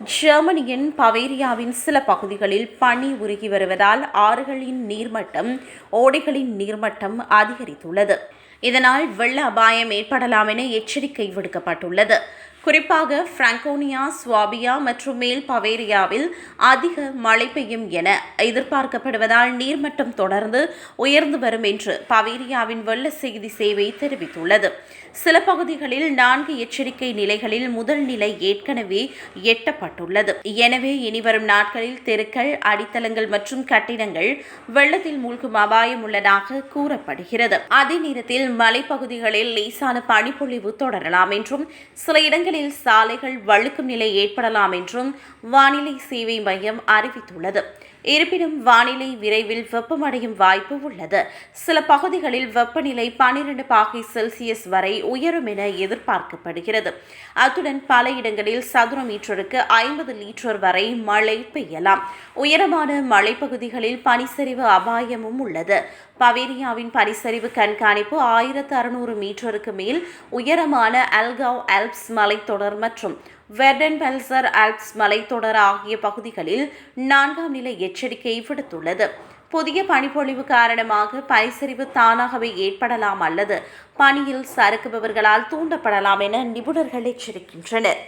ஜெர்மனியின் பவேரியாவின் சில பகுதிகளில் பனி உருகி வருவதால் ஆறுகளின் நீர்மட்டம், ஓடைகளின் நீர்மட்டம் அதிகரித்துள்ளது. இதனால் வெள்ள அபாயம் ஏற்படலாம் என எச்சரிக்கை விடுக்கப்பட்டுள்ளது. குறிப்பாக பிராங்கோனியா, ஸ்வாபியா மற்றும் மேல் பவேரியாவில் அதிக மழை பெய்யும் என எதிர்பார்க்கப்படுவதால் நீர்மட்டம் தொடர்ந்து உயர்ந்து வரும் என்று பவேரியாவின் வெள்ள செய்தி சேவை தெரிவித்துள்ளது. சில பகுதிகளில் 4 எச்சரிக்கை நிலைகளில் முதல் நிலை ஏற்கனவே எட்டப்பட்டுள்ளது. எனவே இனிவரும் நாட்களில் தெருக்கள், அடித்தளங்கள் மற்றும் கட்டிடங்கள் வெள்ளத்தில் மூழ்கும் அபாயம் உள்ளதாக கூறப்படுகிறது. அதே நேரத்தில் மலைப்பகுதிகளில் லேசான பனிப்பொழிவு தொடரலாம் என்றும் சில இடங்களில் சாலைகள் வழுக்கும் நிலை ஏற்படலாம் என்றும் வானிலை சேவை மையம் அறிவித்துள்ளது. இருப்பினும் வானிலை விரைவில் வெப்பமடையும் வாய்ப்பு உள்ளது. சில பகுதிகளில் வெப்பநிலை 12 பாகை செல்சியஸ் வரை உயரும் என எதிர்பார்க்கப்படுகிறது. அத்துடன் பல இடங்களில் சதுர மீட்டருக்கு 50 லிட்டர் வரை மழை பெய்யலாம். உயரமான மலைப்பகுதிகளில் பனிச்சரிவு அபாயமும் உள்ளது. பவேரியாவின் பனிச்சரிவு கண்காணிப்பு 1600 மீட்டருக்கு மேல் உயரமான அல்காவ் ஆல்ப்ஸ் மலைத்தொடர் மற்றும் வெர்டன்பெல்சர் ஆல்ப்ஸ் மலைத்தொடர் ஆகிய பகுதிகளில் 4ஆம் நிலை எச்சரிக்கை விடுத்துள்ளது. புதிய பனிப்பொழிவு காரணமாக பனிச்சரிவு தானாகவே ஏற்படலாம் அல்லது பனியில் சறுக்குபவர்களால் தூண்டப்படலாம் என நிபுணர்கள் எச்சரிக்கின்றனர்.